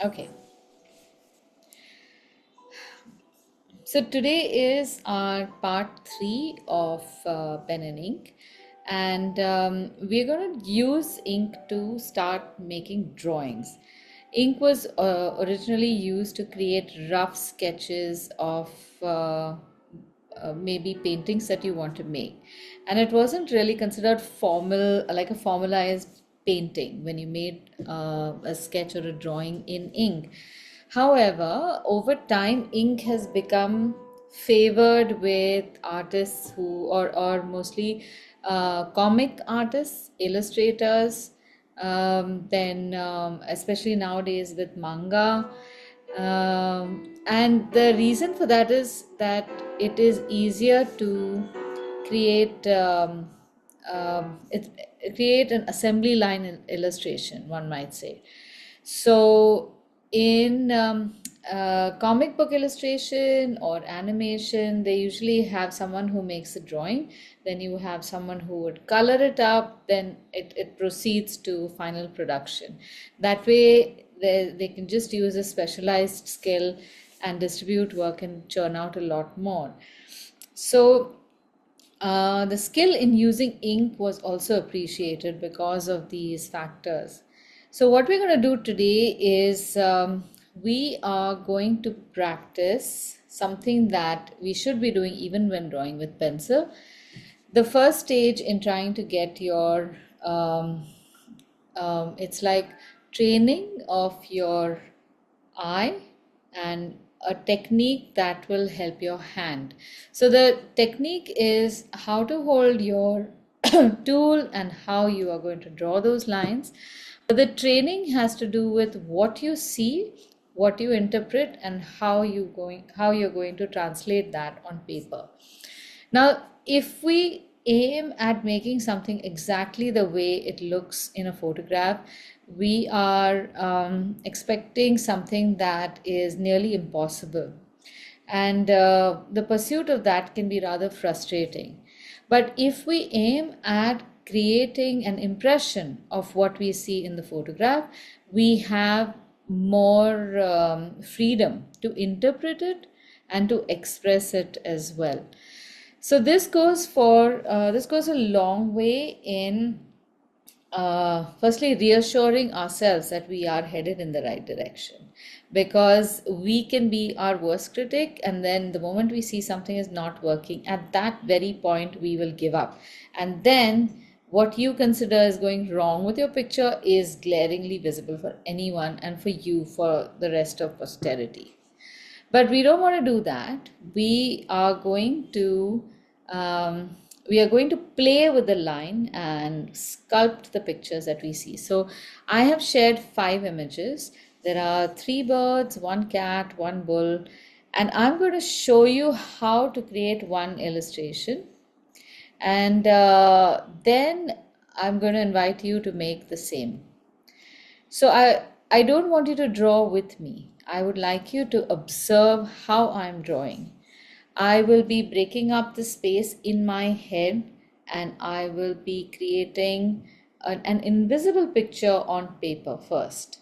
Okay, so today is our part three of pen and ink, and we're going to use ink to start making drawings. Ink was originally used to create rough sketches of maybe paintings that you want to make, and it wasn't really considered formal, like a formalized painting when you made a sketch or a drawing in ink. However, over time, ink has become favored with artists or mostly comic artists, illustrators, then especially nowadays with manga. And the reason for that is that it is easier to create create an assembly line in illustration, one might say. So in comic book illustration or animation, they usually have someone who makes a drawing, then you have someone who would color it up, then it proceeds to final production. That way they can just use a specialized skill and distribute work and churn out a lot more. So the skill in using ink was also appreciated because of these factors. So, what we're going to do today is we are going to practice something that we should be doing even when drawing with pencil. The first stage in trying to get your, it's like training of your eye and a technique that will help your hand. So the technique is how to hold your tool and how you are going to draw those lines. But the training has to do with what you see, what you interpret, and how you're going to translate that on paper. Now, if we aim at making something exactly the way it looks in a photograph, we are expecting something that is nearly impossible. And the pursuit of that can be rather frustrating. But if we aim at creating an impression of what we see in the photograph, we have more freedom to interpret it and to express it as well. So this goes a long way in firstly reassuring ourselves that we are headed in the right direction, because we can be our worst critic, and then the moment we see something is not working, at that very point we will give up, and then what you consider is going wrong with your picture is glaringly visible for anyone and for you for the rest of posterity. But we don't want to do that. Um, we are going to play with the line and sculpt the pictures that we see. So I have shared 5 images. There are 3 birds, 1 cat, 1 bull, and I'm going to show you how to create one illustration. And then I'm going to invite you to make the same. So I don't want you to draw with me. I would like you to observe how I'm drawing. I will be breaking up the space in my head, and I will be creating an invisible picture on paper first.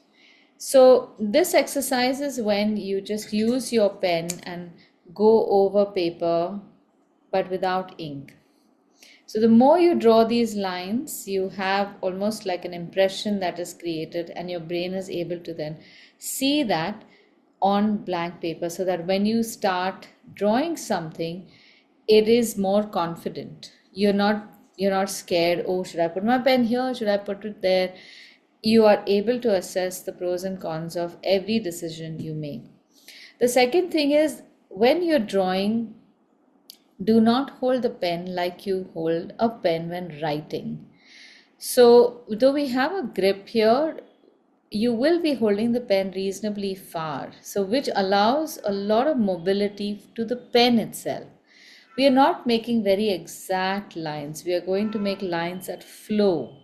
So this exercise is when you just use your pen and go over paper but without ink. So the more you draw these lines, you have almost like an impression that is created, and your brain is able to then see that on blank paper, so that when you start drawing something, it is more confident. You're not scared, oh, should I put my pen here? Should I put it there? You are able to assess the pros and cons of every decision you make. The second thing is, when you're drawing, do not hold the pen like you hold a pen when writing. So, though we have a grip here, you will be holding the pen reasonably far, so which allows a lot of mobility to the pen itself. We are not making very exact lines. We are going to make lines that flow.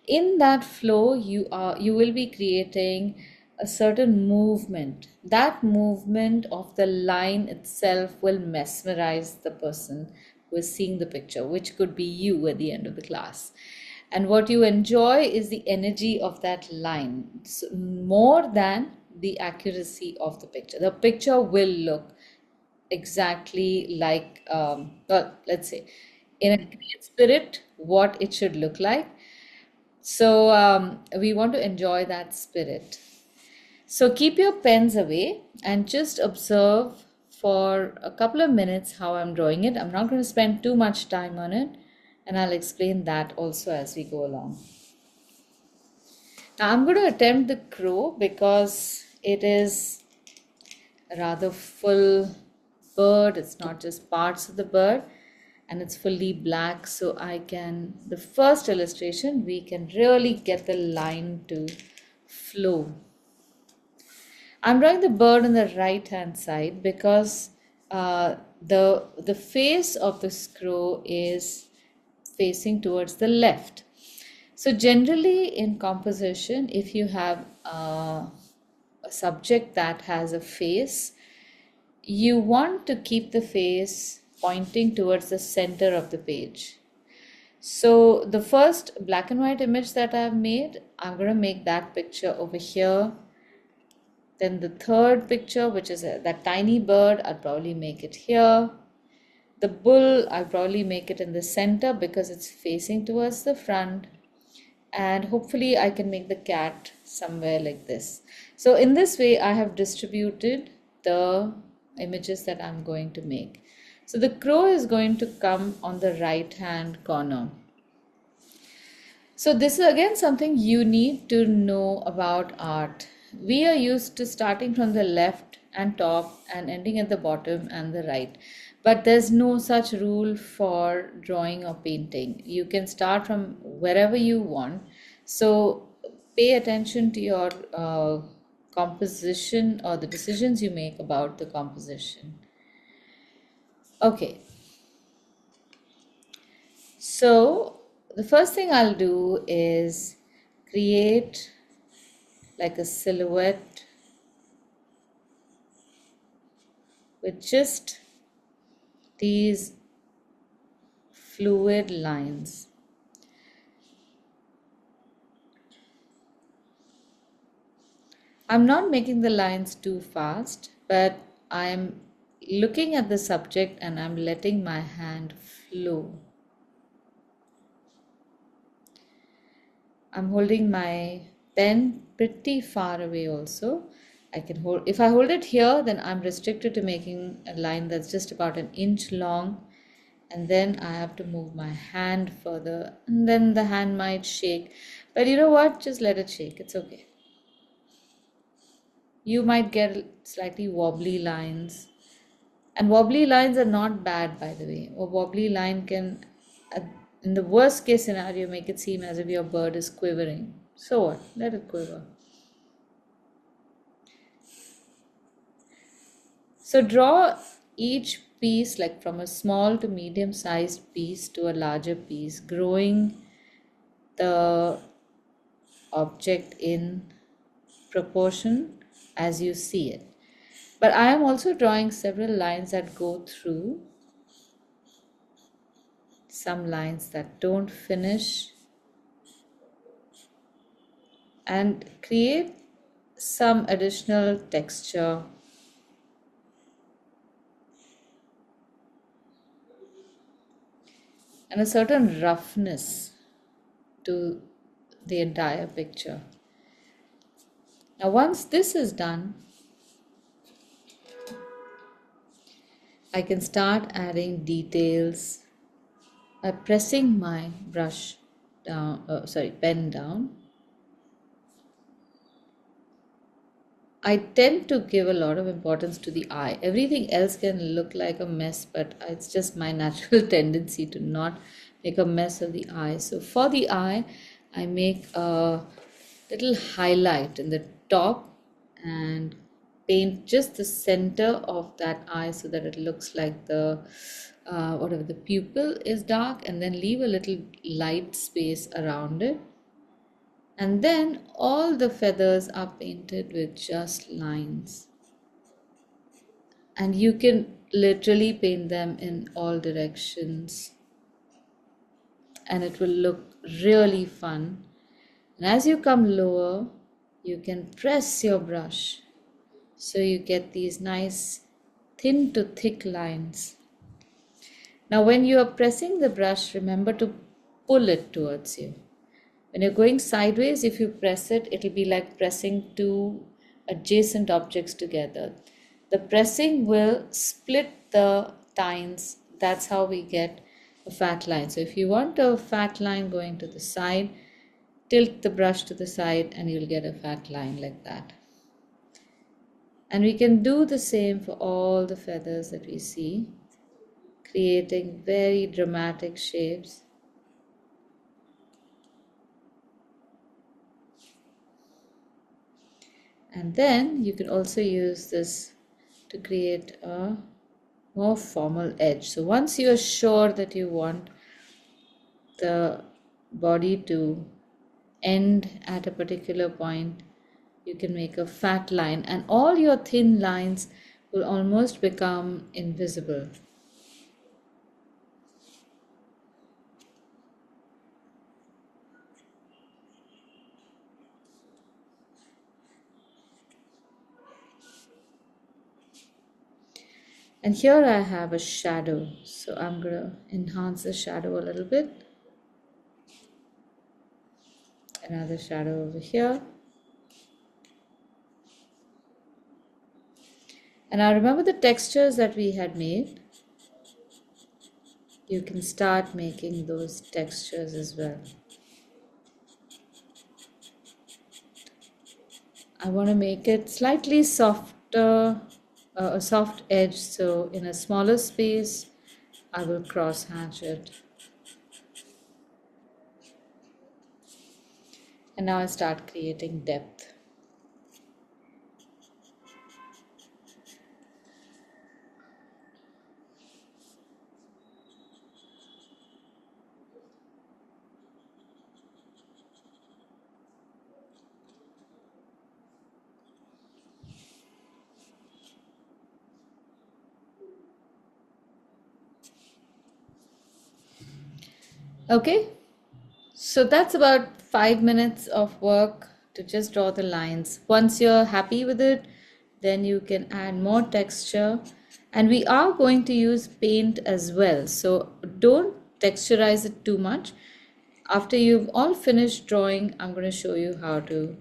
In that flow, you will be creating a certain movement. That movement of the line itself will mesmerize the person who is seeing the picture, which could be you at the end of the class. And what you enjoy is the energy of that line, more than the accuracy of the picture. The picture will look exactly like, well, let's say, in a great spirit, what it should look like. So we want to enjoy that spirit. So keep your pens away and just observe for a couple of minutes how I'm drawing it. I'm not going to spend too much time on it, and I'll explain that also as we go along. Now I'm going to attempt the crow because it is a rather full bird. It's not just parts of the bird, and it's fully black. So the first illustration, we can really get the line to flow. I'm drawing the bird on the right hand side because the face of the crow is facing towards the left. So generally in composition, if you have a subject that has a face, you want to keep the face pointing towards the center of the page. So the first black and white image that I've made, I'm going to make that picture over here. Then the third picture, which is that tiny bird, I'll probably make it here. The bull, I'll probably make it in the center because it's facing towards the front. And hopefully I can make the cat somewhere like this. So in this way, I have distributed the images that I'm going to make. So the crow is going to come on the right hand corner. So this is again something you need to know about art. We are used to starting from the left and top and ending at the bottom and the right. But there's no such rule for drawing or painting. You can start from wherever you want. So pay attention to your composition or the decisions you make about the composition. Okay. So the first thing I'll do is create like a silhouette with just these fluid lines. I'm not making the lines too fast, but I'm looking at the subject and I'm letting my hand flow. I'm holding my pen pretty far away also. If I hold it here, then I'm restricted to making a line that's just about an inch long, and then I have to move my hand further, and then the hand might shake. But you know what? Just let it shake. It's okay. You might get slightly wobbly lines. And wobbly lines are not bad, by the way. A wobbly line can, uh, in the worst case scenario, make it seem as if your bird is quivering. So what? Let it quiver. So draw each piece like from a small to medium sized piece to a larger piece, growing the object in proportion as you see it. But I am also drawing several lines that go through, some lines that don't finish, and create some additional texture and a certain roughness to the entire picture. Now, once this is done, I can start adding details by pressing my pen down. I tend to give a lot of importance to the eye. Everything else can look like a mess, but it's just my natural tendency to not make a mess of the eye. So for the eye, I make a little highlight in the top and paint just the center of that eye so that it looks like the whatever the pupil is dark, and then leave a little light space around it. And then all the feathers are painted with just lines. And you can literally paint them in all directions. And it will look really fun. And as you come lower, you can press your brush So you get these nice thin to thick lines. Now when you are pressing the brush, remember to pull it towards you. When you're going sideways, if you press it, it'll be like pressing two adjacent objects together. The pressing will split the tines. That's how we get a fat line. So if you want a fat line going to the side, tilt the brush to the side and you'll get a fat line like that. And we can do the same for all the feathers that we see, creating very dramatic shapes. And then you can also use this to create a more formal edge. So once you are sure that you want the body to end at a particular point, you can make a fat line and all your thin lines will almost become invisible. And here I have a shadow, so I'm going to enhance the shadow a little bit. Another shadow over here. And now remember the textures that we had made. You can start making those textures as well. I want to make it slightly softer, a soft edge, so in a smaller space I will cross hatch it. And now I start creating depth. Okay, so that's about 5 minutes of work to just draw the lines. Once you're happy with it, then you can add more texture. And we are going to use paint as well. So don't texturize it too much. After you've all finished drawing, I'm going to show you how to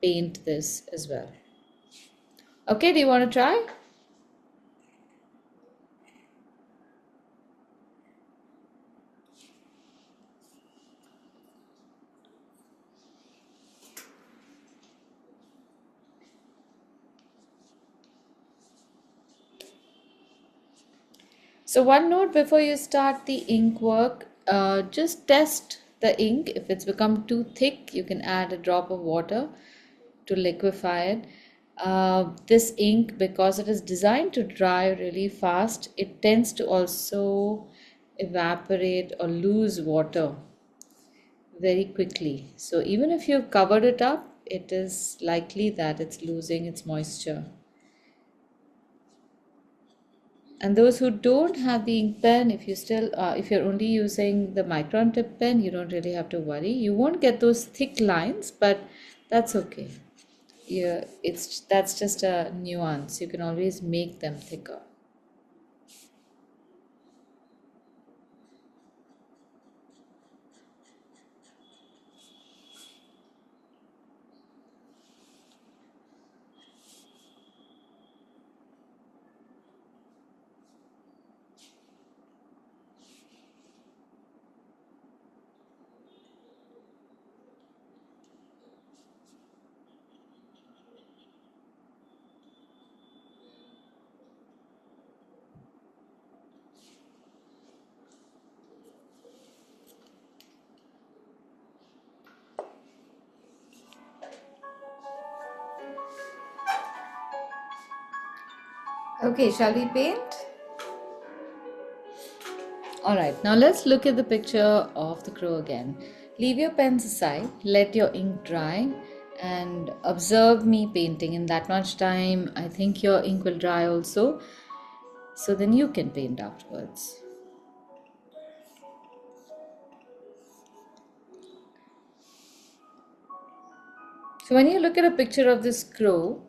paint this as well. Okay, do you want to try? So one note before you start the ink work, just test the ink. If it's become too thick, you can add a drop of water to liquefy it. This ink, because it is designed to dry really fast, it tends to also evaporate or lose water very quickly. So even if you've covered it up, it is likely that it's losing its moisture. And those who don't have the ink pen, if you're only using the micron tip pen, you don't really have to worry. You won't get those thick lines, but that's okay. Yeah, that's just a nuance. You can always make them thicker. Okay, shall we paint? Alright, now let's look at the picture of the crow again. Leave your pens aside, let your ink dry, and observe me painting. In that much time, I think your ink will dry also. So then you can paint afterwards. So when you look at a picture of this crow,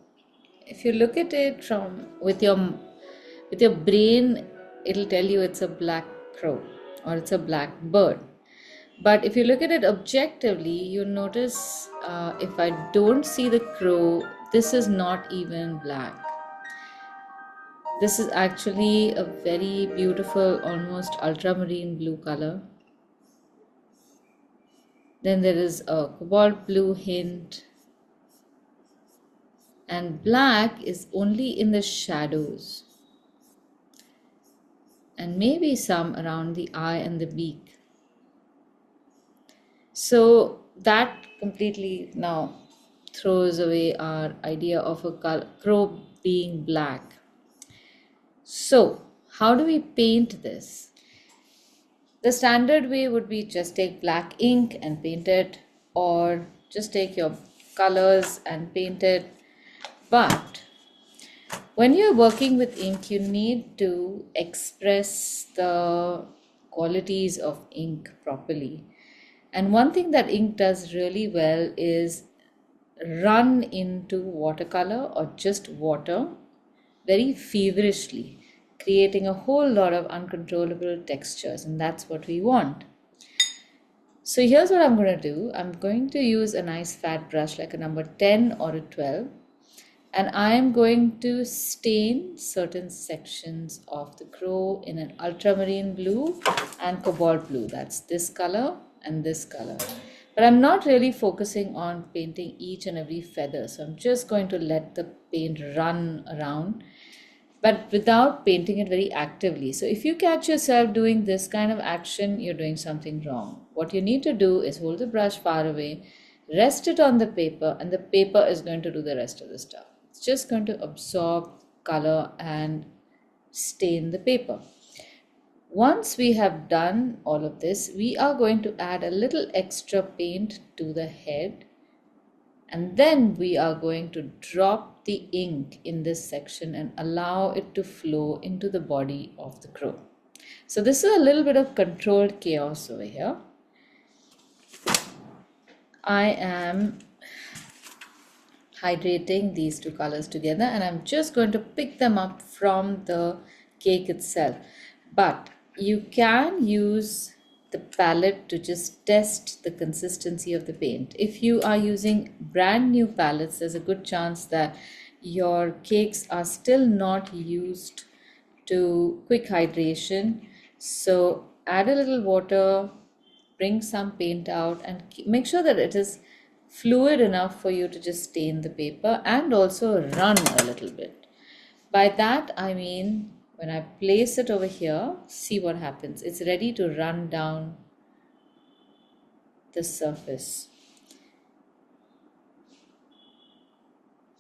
if you look at it from with your brain, it'll tell you it's a black crow or it's a black bird. But if you look at it objectively, you notice if I don't see the crow, this is not even black. This is actually a very beautiful, almost ultramarine blue color. Then there is a cobalt blue hint, and black is only in the shadows and maybe some around the eye and the beak. So that completely now throws away our idea of a crow being black. So how do we paint this? The standard way would be just take black ink and paint it, or just take your colors and paint it. But when you're working with ink, you need to express the qualities of ink properly. And one thing that ink does really well is run into watercolor or just water very feverishly, creating a whole lot of uncontrollable textures, and that's what we want. So here's what I'm going to do. I'm going to use a nice fat brush like a number 10 or a 12, and I am going to stain certain sections of the crow in an ultramarine blue and cobalt blue. That's this color and this color. But I'm not really focusing on painting each and every feather. So I'm just going to let the paint run around, but without painting it very actively. So if you catch yourself doing this kind of action, you're doing something wrong. What you need to do is hold the brush far away, rest it on the paper, and the paper is going to do the rest of the stuff. It's just going to absorb color and stain the paper. Once we have done all of this, we are going to add a little extra paint to the head, and then we are going to drop the ink in this section and allow it to flow into the body of the crow. So this is a little bit of controlled chaos over here. I am hydrating these two colors together, and I'm just going to pick them up from the cake itself. But you can use the palette to just test the consistency of the paint. If you are using brand new palettes, there's a good chance that your cakes are still not used to quick hydration. So add a little water, bring some paint out, and make sure that it is fluid enough for you to just stain the paper and also run a little bit. By that I mean, when I place it over here, see what happens. It's ready to run down the surface.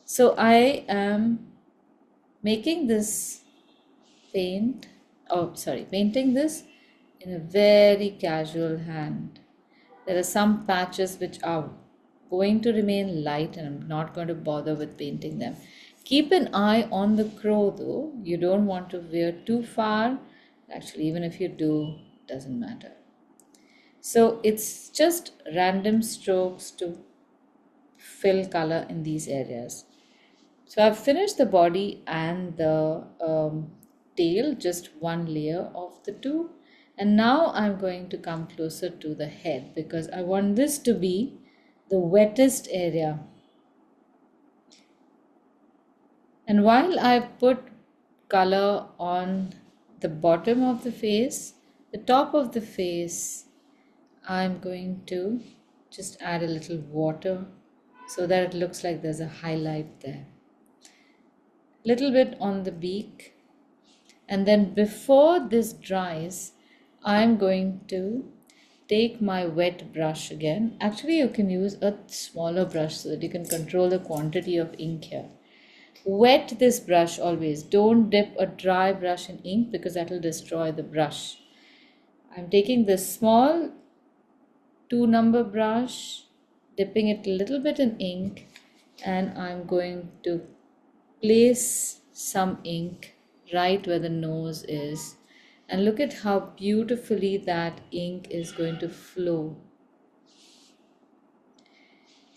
So I am making this painting this in a very casual hand. There are some patches which are going to remain light, and I'm not going to bother with painting them. Keep an eye on the crow though. You don't want to veer too far. Actually, even if you do, doesn't matter. So it's just random strokes to fill color in these areas. So I've finished the body and the tail, just one layer of the two. And now I'm going to come closer to the head because I want this to be the wettest area. And while I've put color on the bottom of the face, the top of the face, I'm going to just add a little water so that it looks like there's a highlight there. Little bit on the beak, and then before this dries, I'm going to take my wet brush again. Actually, you can use a smaller brush so that you can control the quantity of ink here. Wet this brush always. Don't dip a dry brush in ink because that will destroy the brush. I'm taking this small 2-number brush, dipping it a little bit in ink, and I'm going to place some ink right where the nose is. And look at how beautifully that ink is going to flow.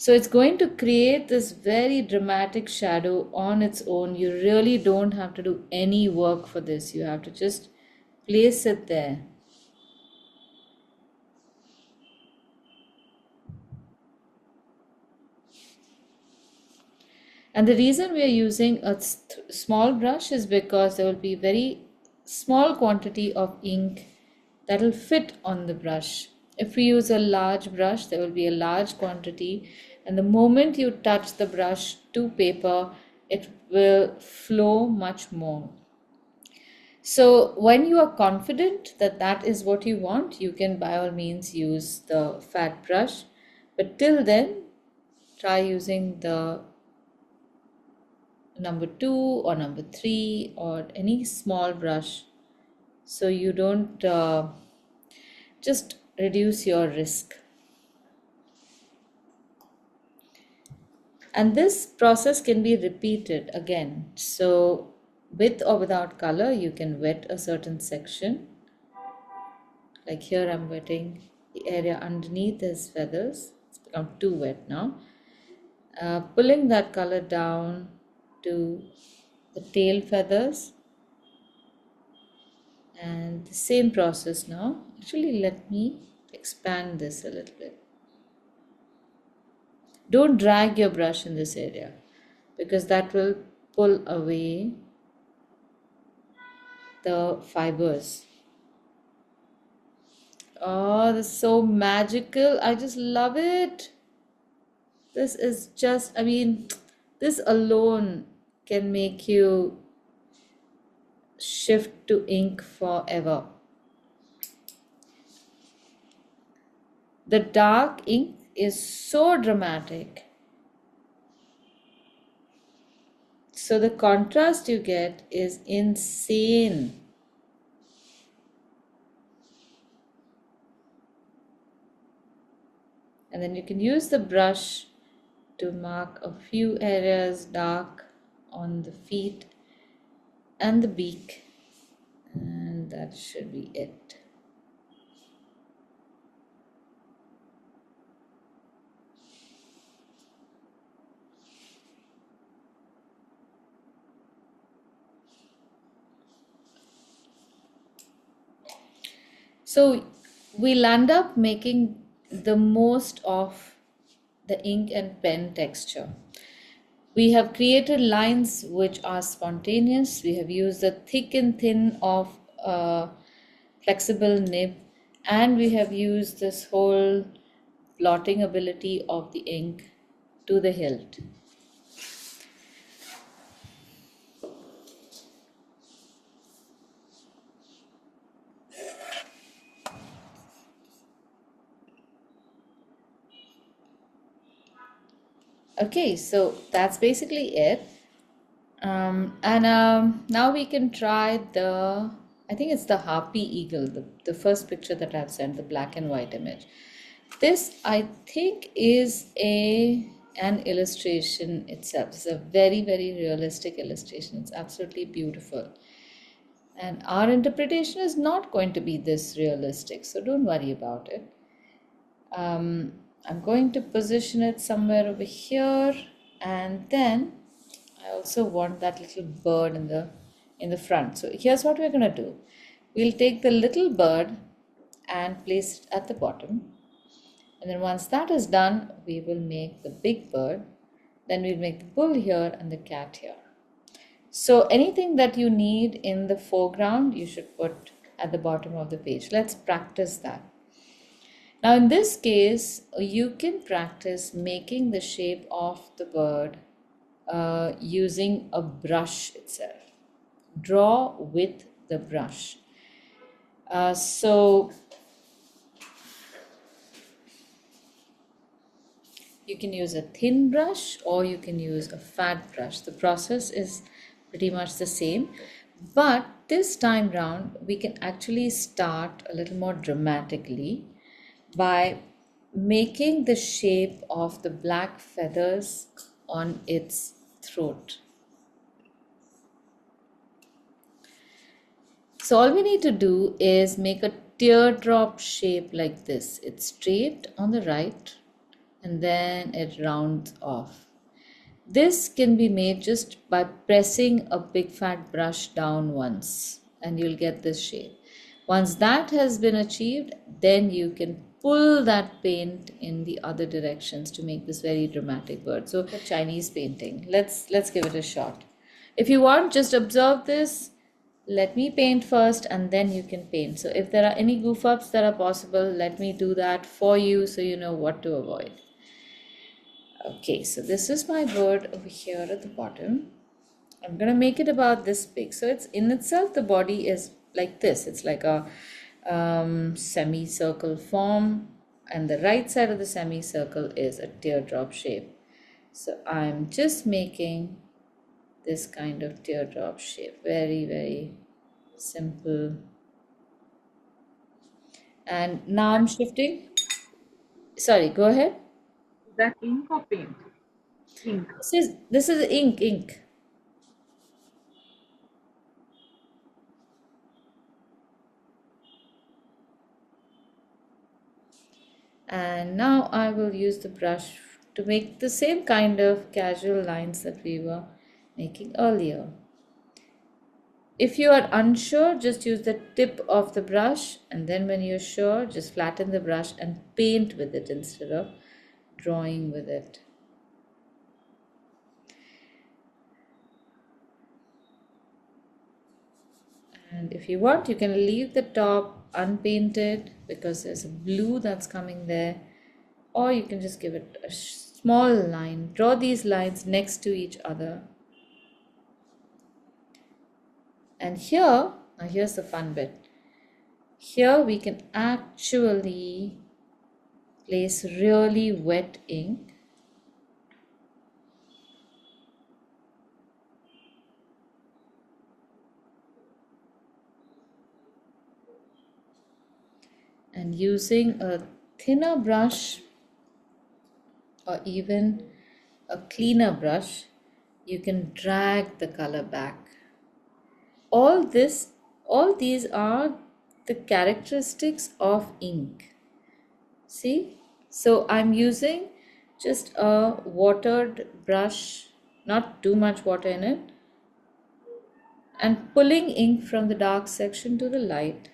So it's going to create this very dramatic shadow on its own. You really don't have to do any work for this. You have to just place it there. And the reason we are using a small brush is because there will be very small quantity of ink that will fit on the brush. If we use a large brush, there will be a large quantity, and the moment you touch the brush to paper, it will flow much more. So when you are confident that that is what you want, you can by all means use the fat brush. But till then, try using the number 2 or number 3 or any small brush, so you don't just reduce your risk. And this process can be repeated again. So with or without color, you can wet a certain section. Like here I'm wetting the area underneath his feathers. It's become too wet now. Pulling that color down to the tail feathers, and the same process now. Actually, let me expand this a little bit. Don't drag your brush in this area because that will pull away the fibers. Oh, this is so magical. I just love it. This is just, I mean, this alone can make you shift to ink forever. The dark ink is so dramatic. So the contrast you get is insane. And then you can use the brush to mark a few areas dark on the feet and the beak, and that should be it. So we'll end up making the most of the ink and pen texture. We have created lines which are spontaneous. We have used the thick and thin of a flexible nib, and we have used this whole blotting ability of the ink to the hilt. Okay, so that's basically it. Now we can try the, I think it's the harpy eagle, the first picture that I've sent, the black and white image. This, I think, is an illustration itself. It's a very, very realistic illustration. It's absolutely beautiful. And our interpretation is not going to be this realistic, so don't worry about it. I'm going to position it somewhere over here, and then I also want that little bird in the front. So here's what we're going to do. We'll take the little bird and place it at the bottom. And then once that is done, we will make the big bird. Then we'll make the bull here and the cat here. So anything that you need in the foreground, you should put at the bottom of the page. Let's practice that. Now in this case, you can practice making the shape of the bird using a brush itself. Draw with the brush. So you can use a thin brush or you can use a fat brush. The process is pretty much the same, but this time round we can actually start a little more dramatically by making the shape of the black feathers on its throat. So all we need to do is make a teardrop shape like this. It's straight on the right, and then it rounds off. This can be made just by pressing a big fat brush down once, and you'll get this shape. Once that has been achieved, then you can pull that paint in the other directions to make this very dramatic bird. So a Chinese painting. Let's give it a shot. If you want, just observe this. Let me paint first and then you can paint. So if there are any goof ups that are possible, let me do that for you so you know what to avoid. Okay, so this is my bird over here at the bottom. I'm gonna make it about this big. So it's in itself, the body is like this. It's like a semicircle form, and the right side of the semicircle is a teardrop shape. So I'm just making this kind of teardrop shape. Very, very simple. And now I'm shifting. Sorry, go ahead. Is that ink or paint? Ink. This is ink. And now I will use the brush to make the same kind of casual lines that we were making earlier. If you are unsure, just use the tip of the brush, and then when you're sure, just flatten the brush and paint with it instead of drawing with it. And if you want, you can leave the top unpainted because there's a blue that's coming there, or you can just give it a small line. Draw these lines next to each other. And here, now here's the fun bit. Here we can actually place really wet ink and using a thinner brush or even a cleaner brush, you can drag the color back. All these are the characteristics of ink. See? So I'm using just a watered brush, not too much water in it, and pulling ink from the dark section to the light.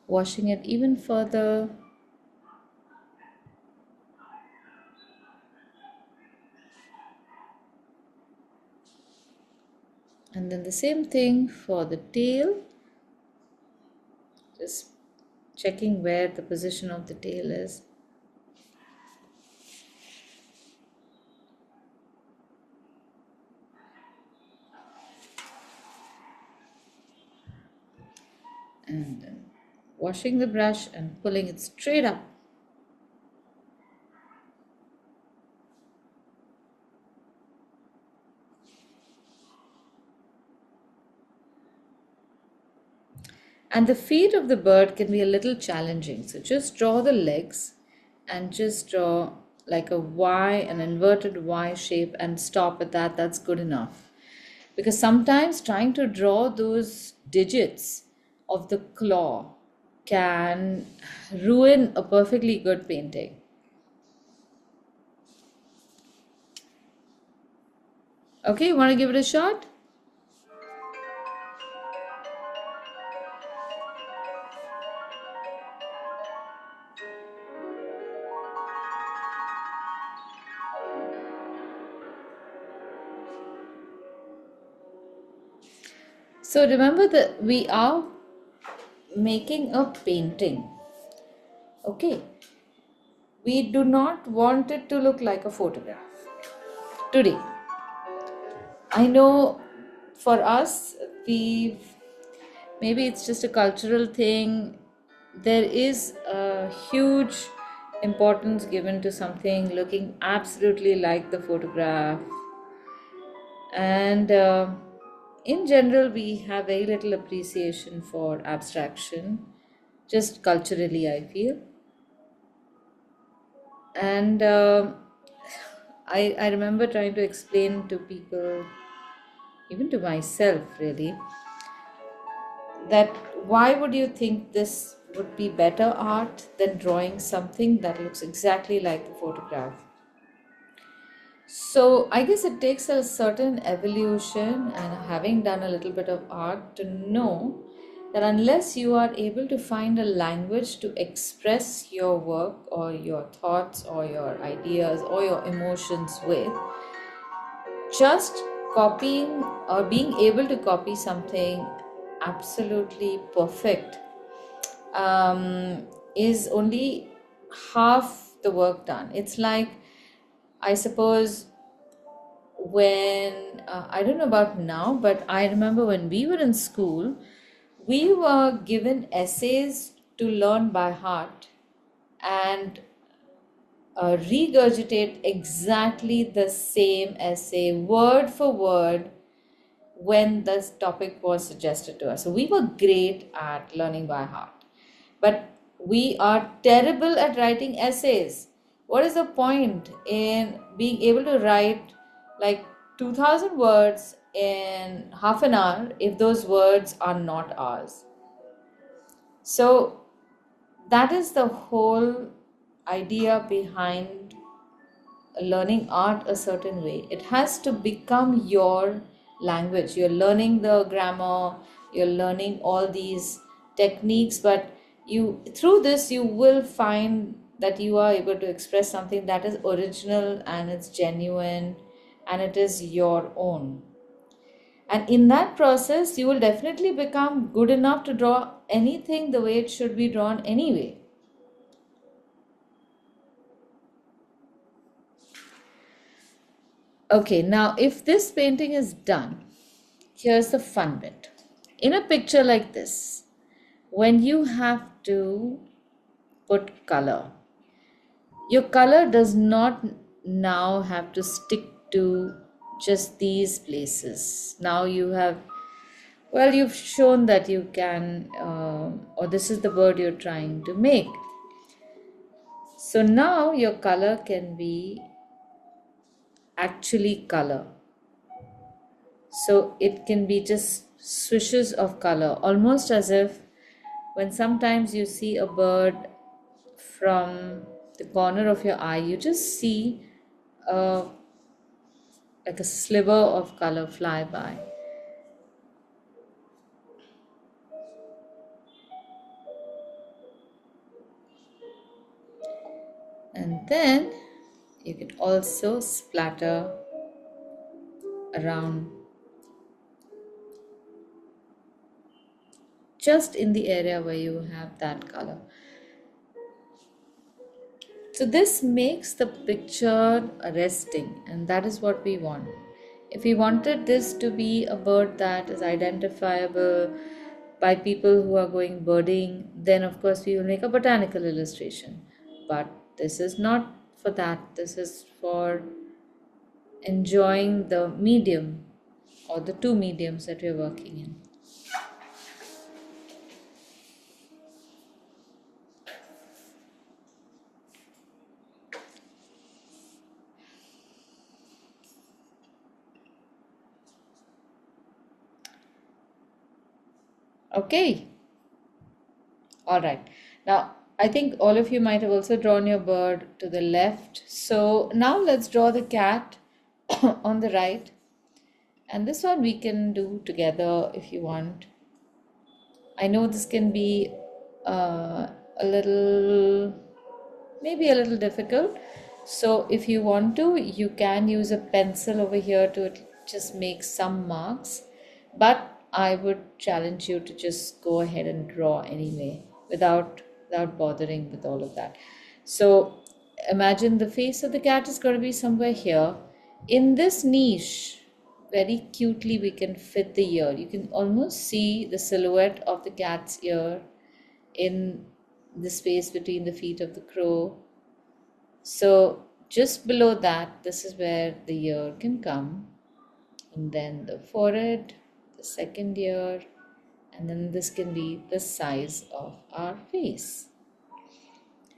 Washing it even further. And then the same thing for the tail. Just checking where the position of the tail is. And then washing the brush and pulling it straight up. And the feet of the bird can be a little challenging. So just draw the legs and just draw like a Y, an inverted Y shape, and stop at that. That's good enough. Because sometimes trying to draw those digits of the claw can ruin a perfectly good painting. Okay, you want to give it a shot? So remember that we are making a painting. Okay, we do not want it to look like a photograph today. I know for us, maybe it's just a cultural thing. There is a huge importance given to something looking absolutely like the photograph, and in general, we have very little appreciation for abstraction, just culturally, I feel. And I remember trying to explain to people, even to myself, really, that why would you think this would be better art than drawing something that looks exactly like the photograph? So I guess it takes a certain evolution and having done a little bit of art to know that unless you are able to find a language to express your work or your thoughts or your ideas or your emotions with, just copying or being able to copy something absolutely perfect is only half the work done. It's like, I suppose, when I don't know about now, but I remember when we were in school, we were given essays to learn by heart and regurgitate exactly the same essay, word for word, when this topic was suggested to us. So we were great at learning by heart, but we are terrible at writing essays. What is the point in being able to write like 2000 words in half an hour if those words are not ours? So that is the whole idea behind learning art a certain way. It has to become your language. You're learning the grammar, you're learning all these techniques, but you through this you will find that you are able to express something that is original and it's genuine and it is your own. And in that process, you will definitely become good enough to draw anything the way it should be drawn anyway. Okay, now if this painting is done, here's the fun bit. In a picture like this, when you have to put color, your color does not now have to stick to just these places. Now you have, well, you've shown that you can, or this is the bird you're trying to make. So now your color can be actually color. So it can be just swishes of color, almost as if when sometimes you see a bird from the corner of your eye, you just see uh, like a sliver of color fly by. And then you can also splatter around just in the area where you have that color. So this makes the picture arresting, and that is what we want. If we wanted this to be a bird that is identifiable by people who are going birding, then of course we will make a botanical illustration. But this is not for that. This is for enjoying the medium or the two mediums that we're working in. Okay. All right. Now, I think all of you might have also drawn your bird to the left. So now let's draw the cat on the right. And this one we can do together if you want. I know this can be a little, maybe a little difficult. So if you want to, you can use a pencil over here to just make some marks. But I would challenge you to just go ahead and draw anyway without bothering with all of that. So imagine the face of the cat is going to be somewhere here. In this niche, very cutely we can fit the ear. You can almost see the silhouette of the cat's ear in the space between the feet of the crow. So just below that, this is where the ear can come, and then the forehead, the second ear, and then this can be the size of our face.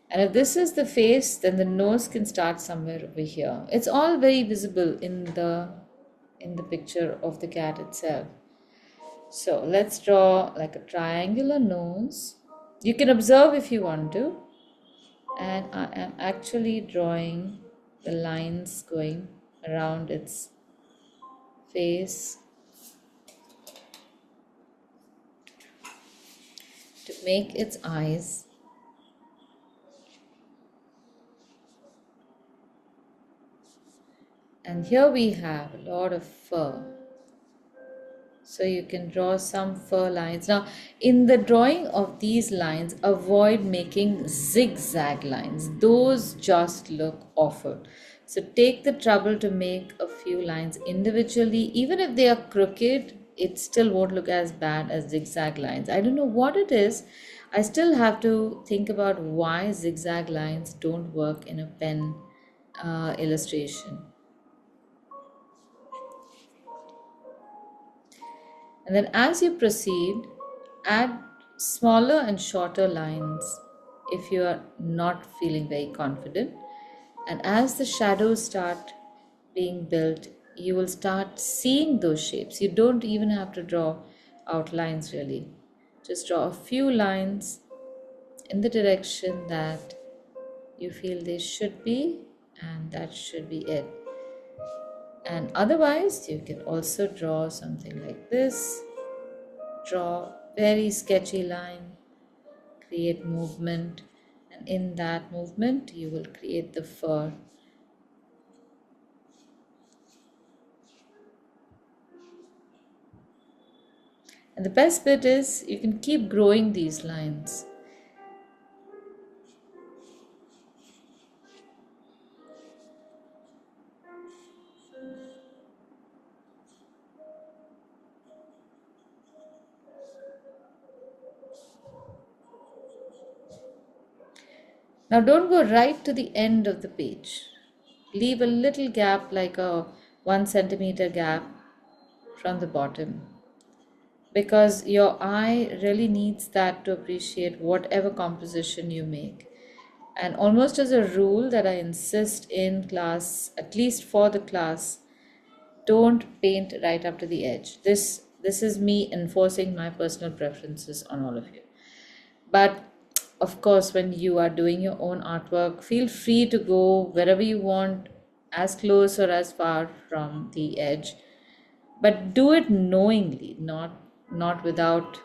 And if this is the face, then the nose can start somewhere over here. It's all very visible in the picture of the cat itself. So let's draw like a triangular nose. You can observe if you want to. And I am actually drawing the lines going around its face to make its eyes. And here we have a lot of fur. So you can draw some fur lines. Now, in the drawing of these lines, avoid making zigzag lines. Those just look awful. So take the trouble to make a few lines individually. Even if they are crooked, it still won't look as bad as zigzag lines. I don't know what it is. I still have to think about why zigzag lines don't work in a pen illustration. And then as you proceed, add smaller and shorter lines if you are not feeling very confident. And as the shadows start being built, you will start seeing those shapes. You don't even have to draw outlines really. Just draw a few lines in the direction that you feel they should be, and that should be it. And otherwise, you can also draw something like this. Draw very sketchy line, create movement, and in that movement you will create the fur. And the best bit is you can keep growing these lines. Now don't go right to the end of the page. Leave a little gap, like a 1 centimeter gap from the bottom, because your eye really needs that to appreciate whatever composition you make. And almost as a rule that I insist in class, at least for the class, don't paint right up to the edge. This is me enforcing my personal preferences on all of you. But of course, when you are doing your own artwork, feel free to go wherever you want, as close or as far from the edge. But do it knowingly, not without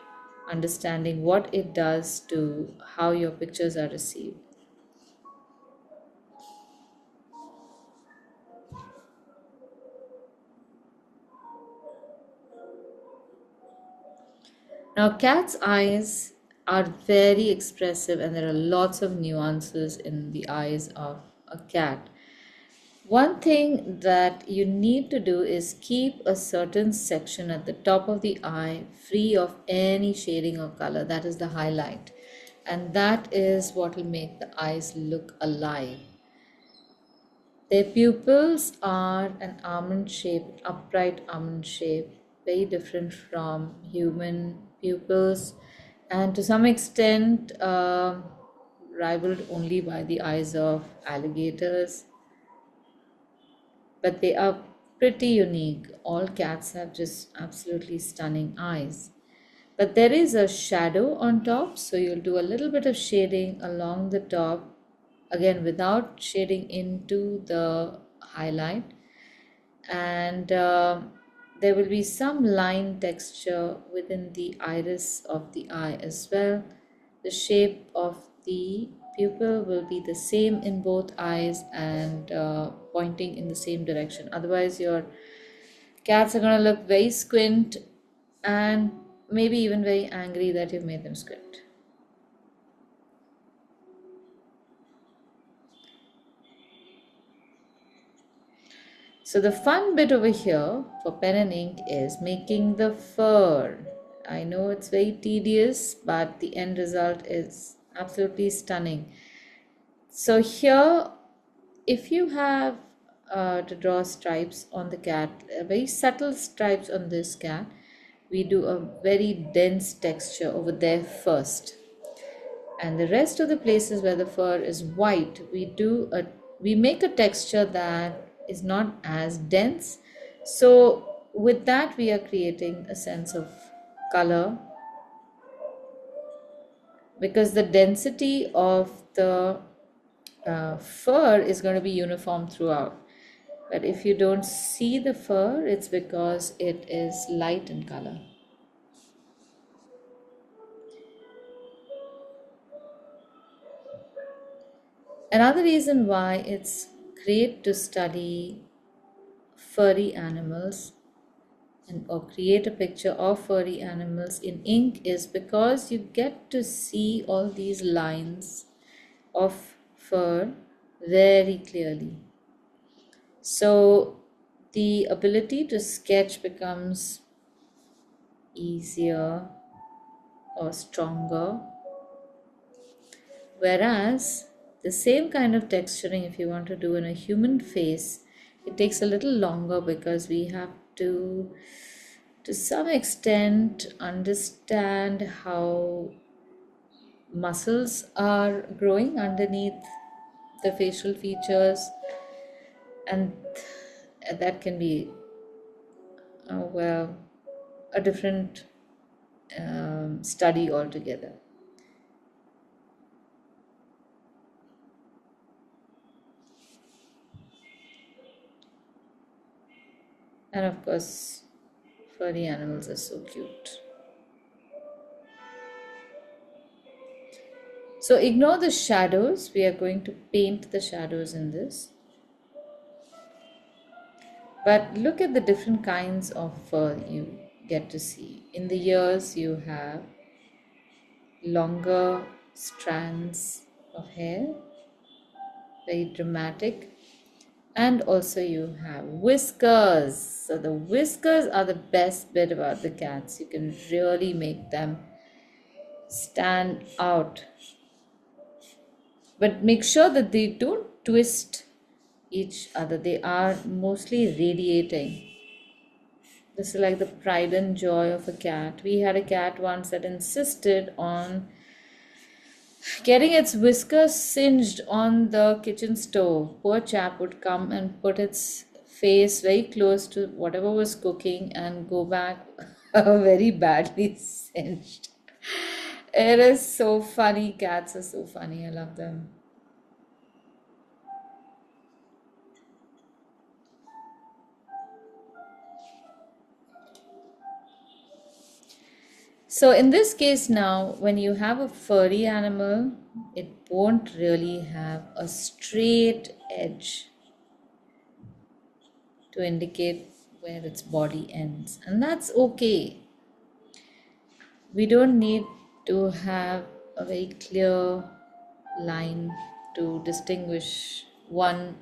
understanding what it does to how your pictures are received. Now, cat's eyes are very expressive, and there are lots of nuances in the eyes of a cat. One thing that you need to do is keep a certain section at the top of the eye free of any shading or color. That is the highlight. And that is what will make the eyes look alive. Their pupils are an almond shape, upright almond shape, very different from human pupils, and to some extent rivaled only by the eyes of alligators. But they are pretty unique. All cats have just absolutely stunning eyes. But there is a shadow on top, so you'll do a little bit of shading along the top, again without shading into the highlight. And there will be some line texture within the iris of the eye as well. The shape of the pupil will be the same in both eyes and pointing in the same direction. Otherwise, your cats are going to look very squint and maybe even very angry that you've made them squint. So the fun bit over here for pen and ink is making the fur. I know it's very tedious, but the end result is absolutely stunning. So here, if you have to draw stripes on the cat, very subtle stripes on this cat, we do a very dense texture over there first. And the rest of the places where the fur is white, we make a texture that is not as dense. So with that we are creating a sense of color, because the density of the fur is going to be uniform throughout. But if you don't see the fur, it's because it is light in color. Another reason why it's great to study furry animals and or create a picture of furry animals in ink is because you get to see all these lines of fur very clearly. So the ability to sketch becomes easier or stronger. Whereas the same kind of texturing, if you want to do in a human face, it takes a little longer because we have to some extent, understand how muscles are growing underneath the facial features, and that can be, well, a different study altogether. And of course, furry animals are so cute. So ignore the shadows. We are going to paint the shadows in this. But look at the different kinds of fur you get to see. In the ears, you have longer strands of hair, very dramatic. And also you have whiskers. So the whiskers are the best bit about the cats. You can really make them stand out. But make sure that they don't twist each other. They are mostly radiating. This is like the pride and joy of a cat. We had a cat once that insisted on getting its whiskers singed on the kitchen stove. Poor chap would come and put its face very close to whatever was cooking and go back very badly singed. It is so funny. Cats are so funny. I love them. So in this case now, when you have a furry animal, it won't really have a straight edge to indicate where its body ends. And that's okay. We don't need to have a very clear line to distinguish one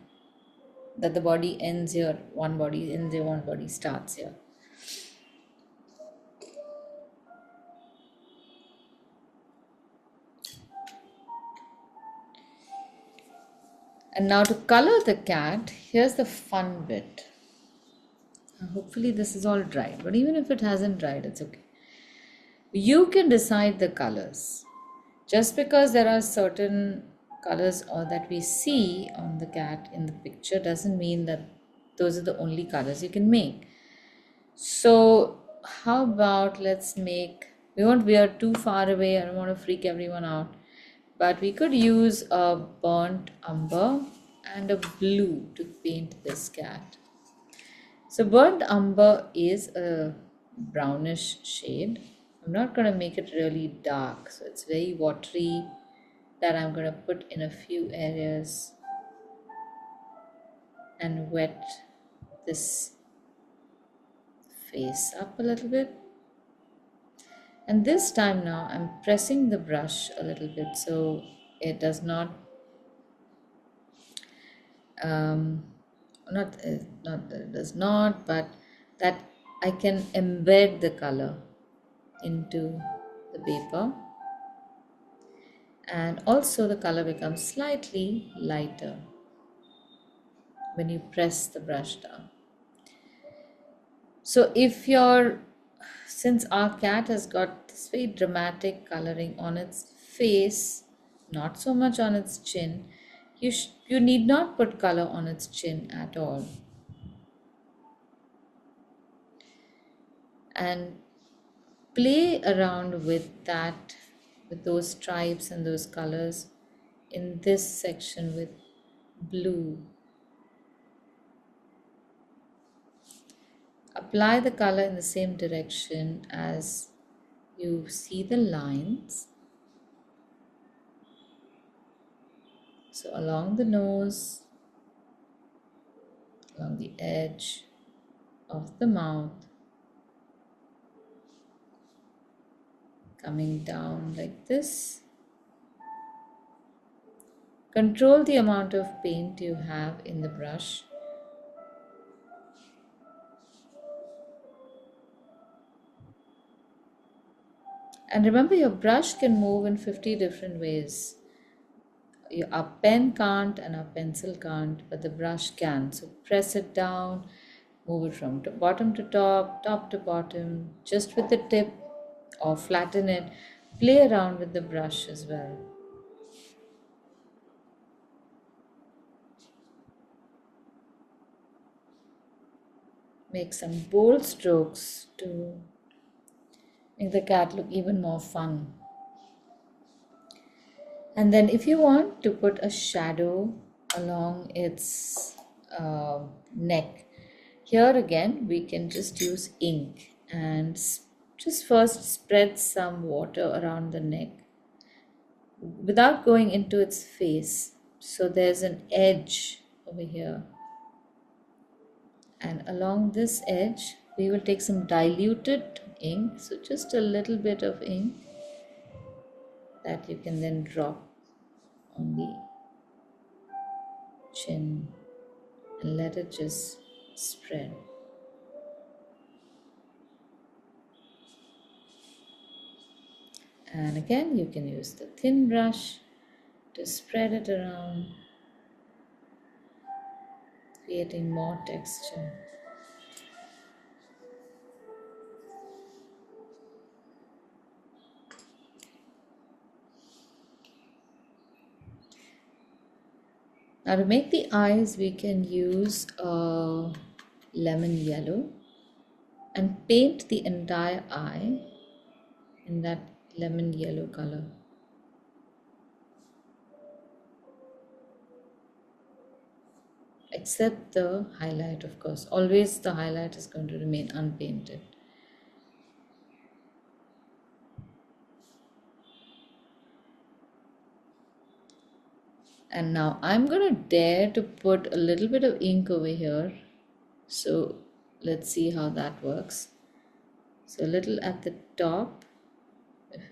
that the body ends here, one body ends here, one body starts here. And now to color the cat, here's the fun bit. Hopefully this is all dried, but even if it hasn't dried, it's okay. You can decide the colors. Just because there are certain colors or that we see on the cat in the picture doesn't mean that those are the only colors you can make. So how about let's make, we are too far away, I don't want to freak everyone out, but we could use a burnt umber and a blue to paint this cat. So burnt umber is a brownish shade. I'm not going to make it really dark, so it's very watery, that I'm going to put in a few areas and wet this face up a little bit. And this time now I'm pressing the brush a little bit so it does not not not that it does not, but that I can embed the color into the paper, and also the color becomes slightly lighter when you press the brush down. So if you're, since our cat has got this very dramatic coloring on its face, not so much on its chin, you need not put color on its chin at all. And play around with that, with those stripes and those colors in this section with blue. Apply the color in the same direction as you see the lines. So along the nose, along the edge of the mouth, coming down like this. Control the amount of paint you have in the brush. And remember, your brush can move in 50 different ways. Our pen can't and our pencil can't, but the brush can. So press it down, move it from bottom to top, top to bottom, just with the tip, or flatten it. Play around with the brush as well. Make some bold strokes to make the cat look even more fun. And then if you want to put a shadow along its neck, here again we can just use ink and just first spread some water around the neck without going into its face. So there's an edge over here, and along this edge we will take some diluted ink, so just a little bit of ink that you can then drop on the chin and let it just spread. And again, you can use the thin brush to spread it around, creating more texture. Now to make the eyes, we can use a lemon yellow and paint the entire eye in that lemon yellow color. Except the highlight, of course. Always the highlight is going to remain unpainted. And now I'm going to dare to put a little bit of ink over here. So let's see how that works. So a little at the top.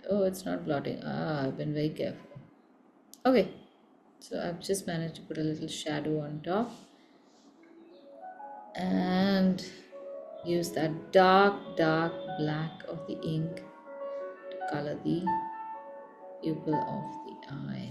Oh, it's not blotting. I've been very careful. Okay, so I've just managed to put a little shadow on top and use that dark black of the ink to color the pupil of the eye.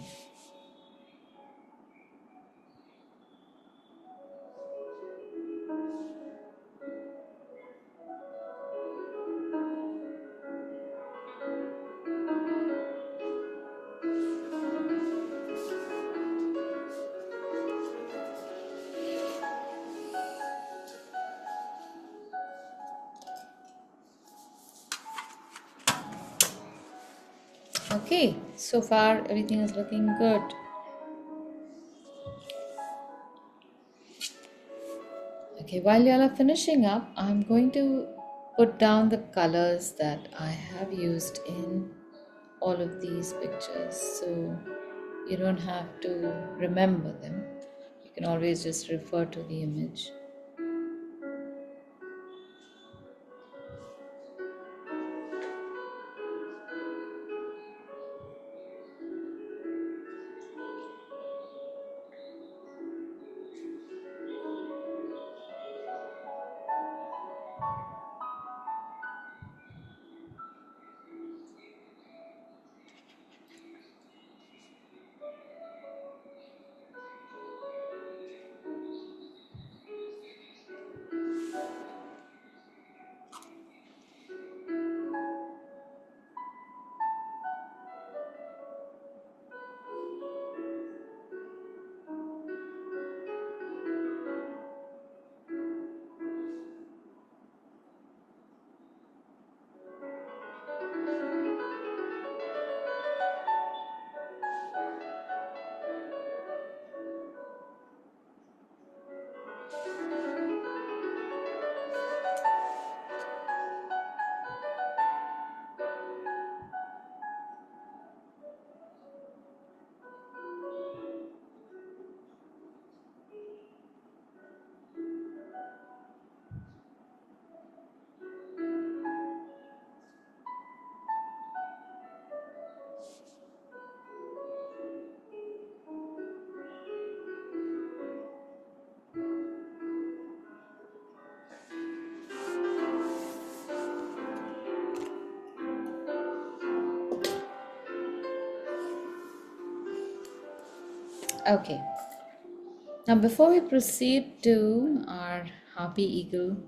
Okay, so far everything is looking good. Okay, while you all are finishing up, I'm going to put down the colors that I have used in all of these pictures, so you don't have to remember them. You can always just refer to the image. Okay, now before we proceed to our harpy eagle,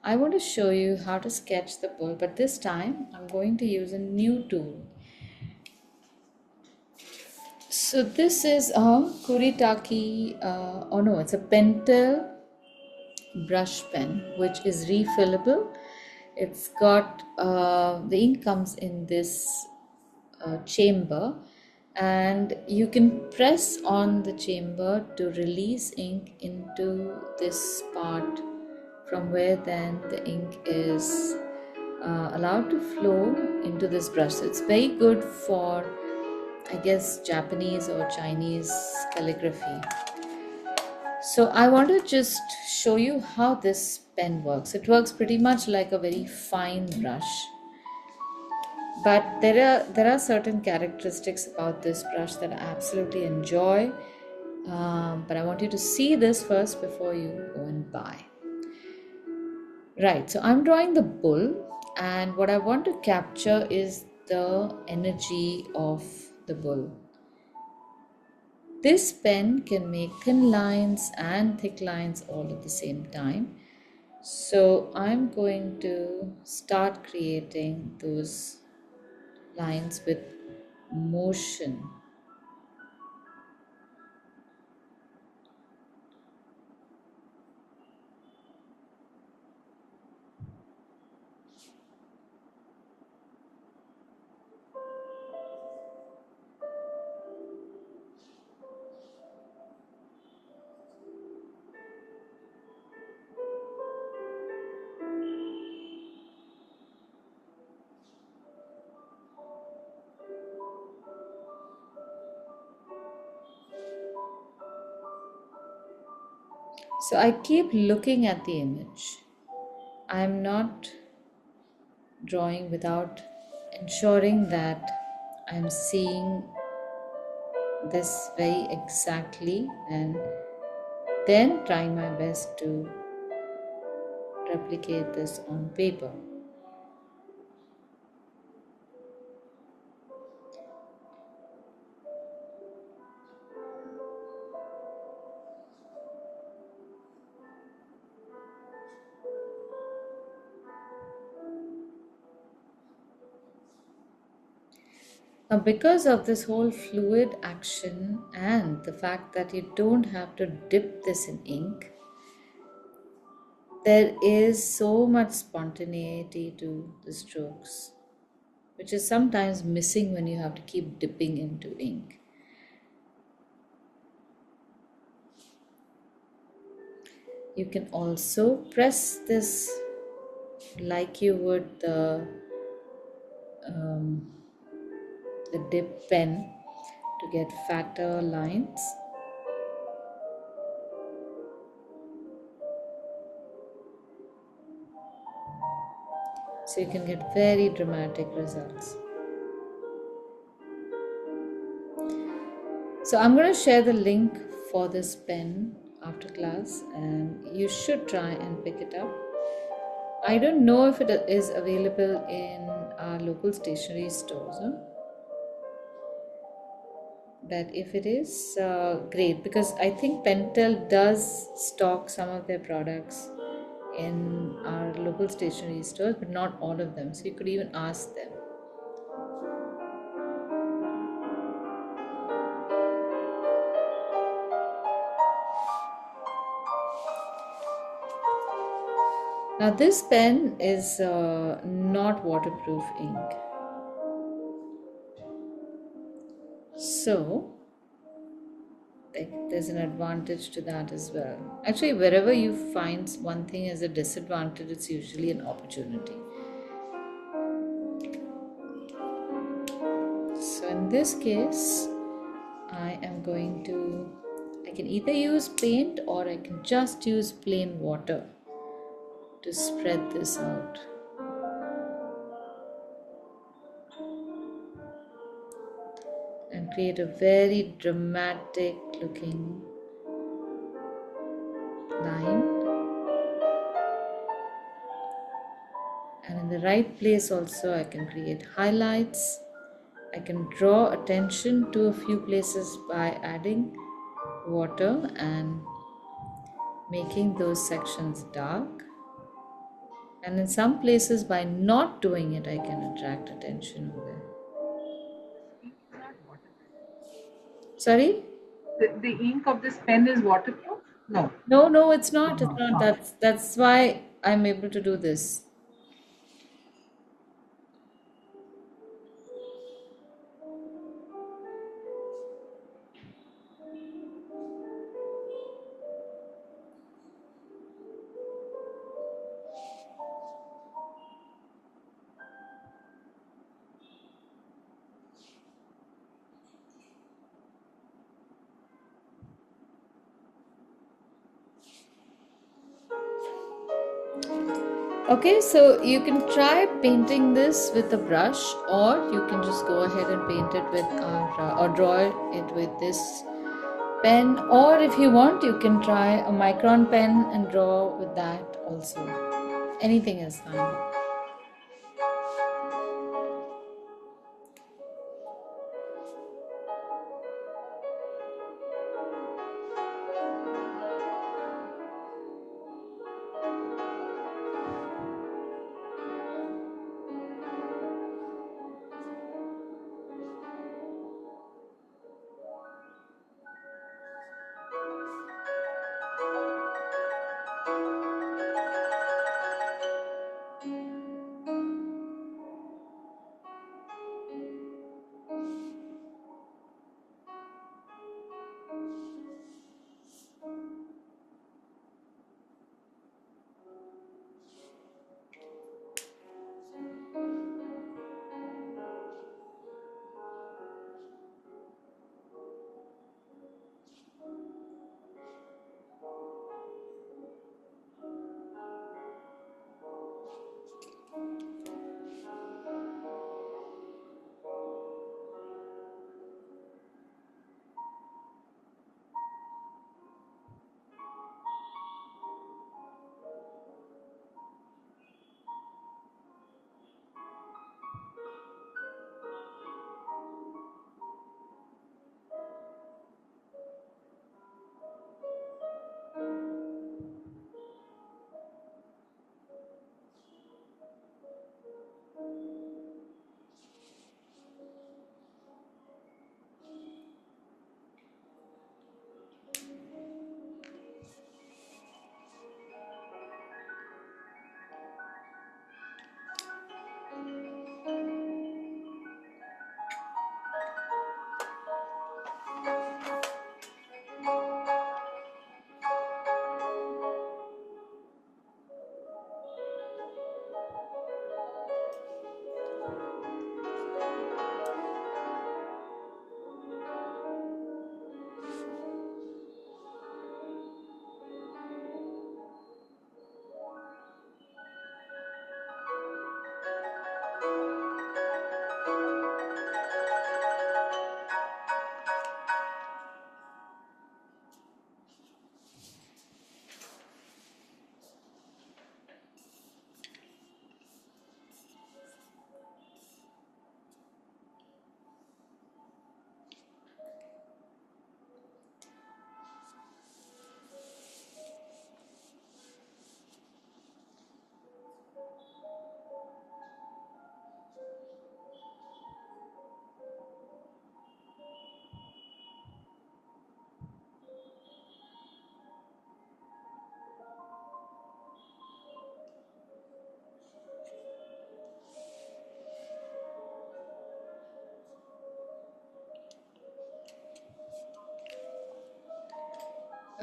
I want to show you how to sketch the bull, but this time I'm going to use a new tool. So this is a Kuritake, oh no, it's a Pentel brush pen which is refillable. It's got the ink comes in this chamber, and you can press on the chamber to release ink into this part from where then the ink is allowed to flow into this brush. So it's very good for, I guess, Japanese or Chinese calligraphy. So I want to just show you how this pen works. It works pretty much like a very fine brush, but there are certain characteristics about this brush that I absolutely enjoy. But I want you to see this first before you go and buy. Right, so I'm drawing the bull, and what I want to capture is the energy of the bull. This pen can make thin lines and thick lines all at the same time. So I'm going to start creating those lines with motion. So I keep looking at the image. I'm not drawing without ensuring that I'm seeing this very exactly, and then trying my best to replicate this on paper. Now, because of this whole fluid action and the fact that you don't have to dip this in ink, there is so much spontaneity to the strokes, which is sometimes missing when you have to keep dipping into ink. You can also press this like you would um, the dip pen to get fatter lines. So you can get very dramatic results. So I'm going to share the link for this pen after class, and you should try and pick it up. I don't know if it is available in our local stationery stores, huh? But if it is, great, because I think Pentel does stock some of their products in our local stationery stores, but not all of them. So you could even ask them. Now this pen is not waterproof ink. So there's an advantage to that as well. Actually, wherever you find one thing as a disadvantage, it's usually an opportunity. So in this case, I can either use paint or I can just use plain water to spread this out. And create a very dramatic looking line. And in the right place also I can create highlights. I can draw attention to a few places by adding water and making those sections dark. And in some places, by not doing it, I can attract attention over. Ink is not waterproof. Sorry? The ink of this pen is waterproof? No. No, no, it's not. It's No, not. not. That's why I'm able to do this. Okay, so you can try painting this with a brush, or you can just go ahead and paint it with or draw it with this pen, or if you want, you can try a micron pen and draw with that also. Anything is fine.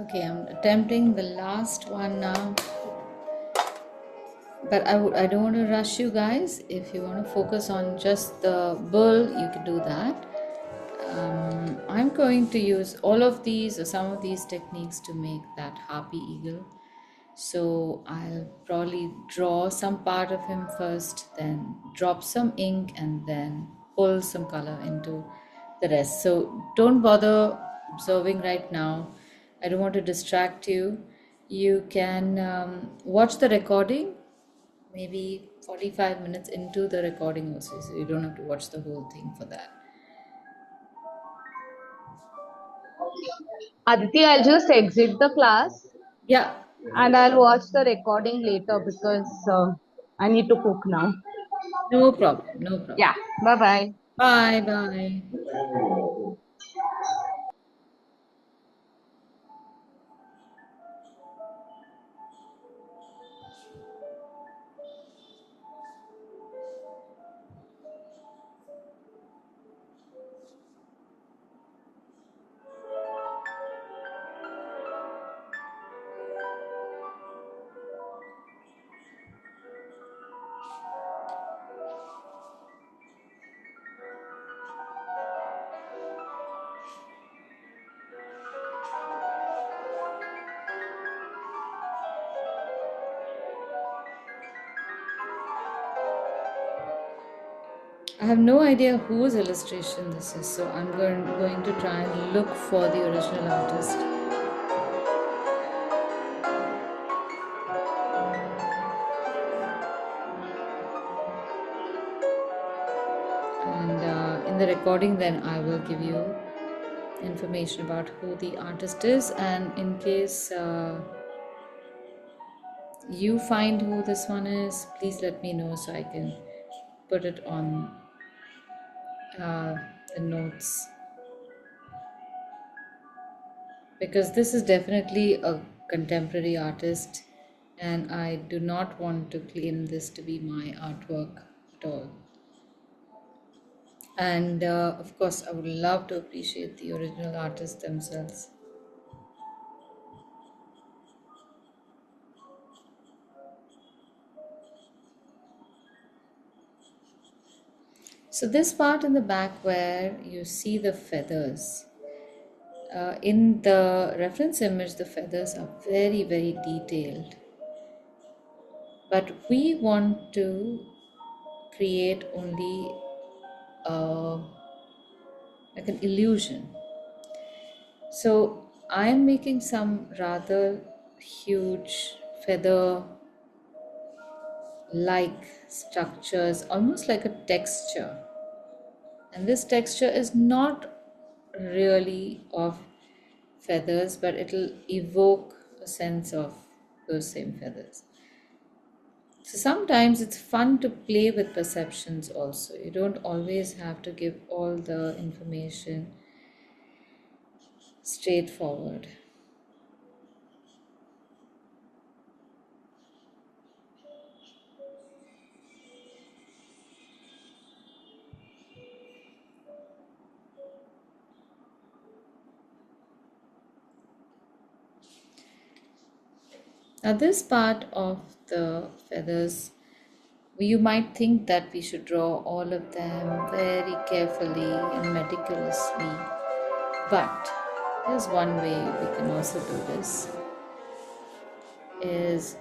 Okay, I'm attempting the last one now. But I don't want to rush you guys. If you want to focus on just the bull, you can do that. I'm going to use all of these or some of these techniques to make that harpy eagle. So I'll probably draw some part of him first, then drop some ink and then pull some color into the rest. So don't bother observing right now. I don't want to distract you. You can watch the recording maybe 45 minutes into the recording also, so you don't have to watch the whole thing for that. Aditi, I'll just exit the class Yeah, and I'll watch the recording later because I need to cook now. no problem, no problem. Yeah, bye bye. Bye, bye. I have no idea whose illustration this is, so I'm going to try and look for the original artist. And in the recording, then I will give you information about who the artist is. And in case you find who this one is, please let me know so I can put it on the notes. Because this is definitely a contemporary artist, and I do not want to claim this to be my artwork at all. And of course, I would love to appreciate the original artists themselves. So, this part in the back where you see the feathers, in the reference image, the feathers are very, very detailed. But we want to create only like an illusion. So I'm making some rather huge feather like structures, almost like a texture. And this texture is not really of feathers, but it'll evoke a sense of those same feathers. So sometimes it's fun to play with perceptions also. You don't always have to give all the information straightforward. Now, this part of the feathers, you might think that we should draw all of them very carefully and meticulously, but there's one way we can also do this, is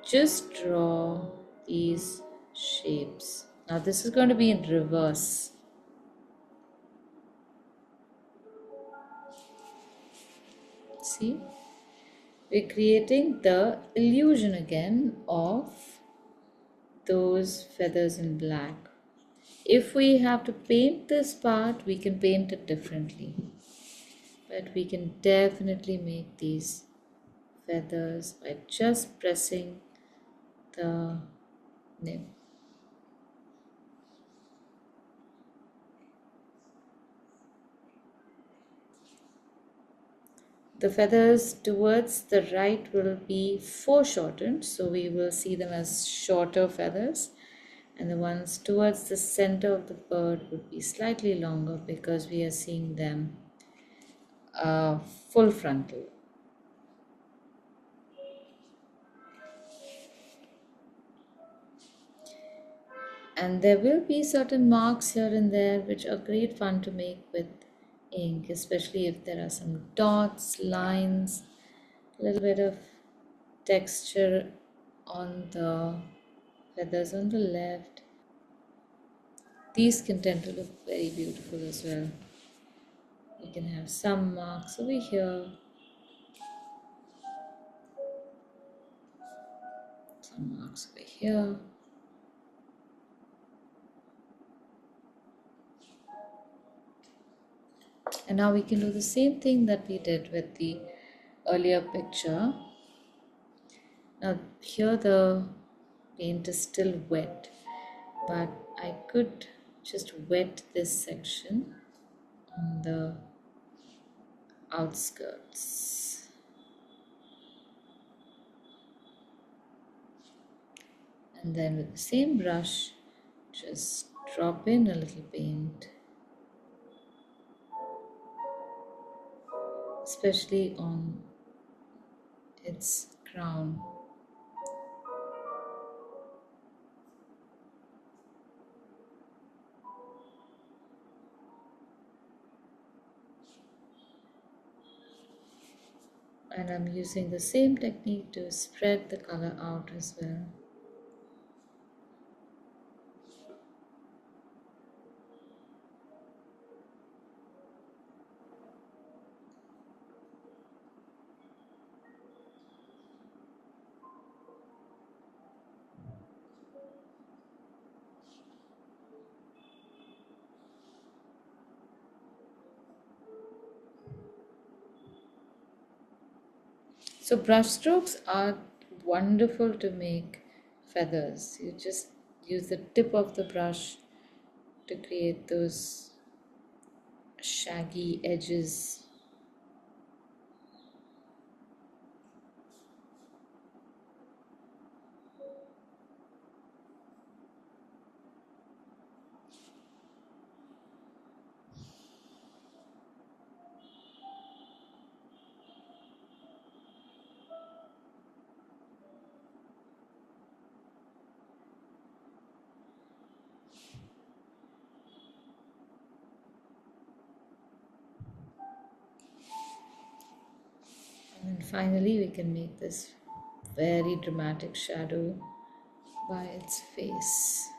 just draw these shapes. Now, this is going to be in reverse. See? We're creating the illusion again of those feathers in black. If we have to paint this part, we can paint it differently. But we can definitely make these feathers by just pressing the nib. The feathers towards the right will be foreshortened, so we will see them as shorter feathers. And the ones towards the center of the bird would be slightly longer because we are seeing them full frontal. And there will be certain marks here and there which are great fun to make with ink, especially if there are some dots, lines, a little bit of texture on the feathers on the left. These can tend to look very beautiful as well. You can have some marks over here, some marks over here. And now we can do the same thing that we did with the earlier picture. Now here the paint is still wet, but I could just wet this section on the outskirts. And then with the same brush, just drop in a little paint, especially on its crown. And I'm using the same technique to spread the color out as well. So brush strokes are wonderful to make feathers. You just use the tip of the brush to create those shaggy edges. And then finally we can make this very dramatic shadow by its face.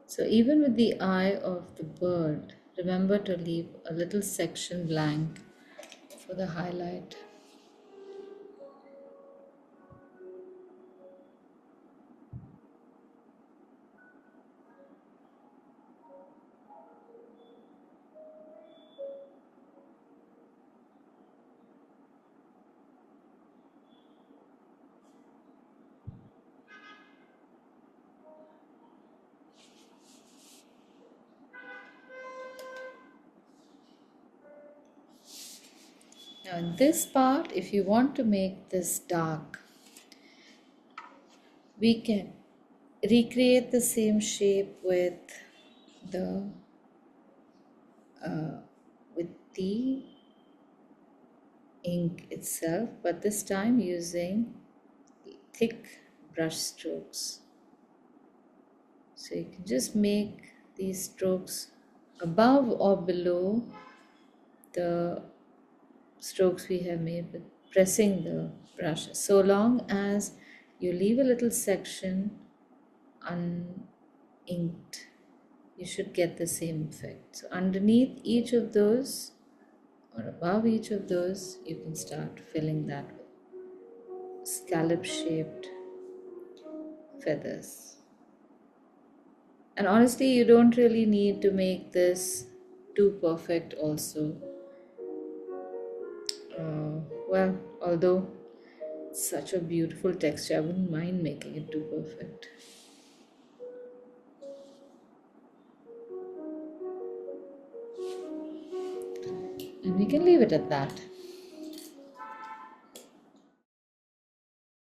So even with the eye of the bird, remember to leave a little section blank for the highlight. Now in this part, if you want to make this dark, we can recreate the same shape the uh, with the ink itself, but this time using thick brush strokes. So you can just make these strokes above or below the strokes we have made with pressing the brush, so long as you leave a little section uninked, you should get the same effect. So underneath each of those or above each of those, you can start filling that with scallop shaped feathers. And honestly, you don't really need to make this too perfect also. Well, although it's such a beautiful texture, I wouldn't mind making it too perfect. And we can leave it at that.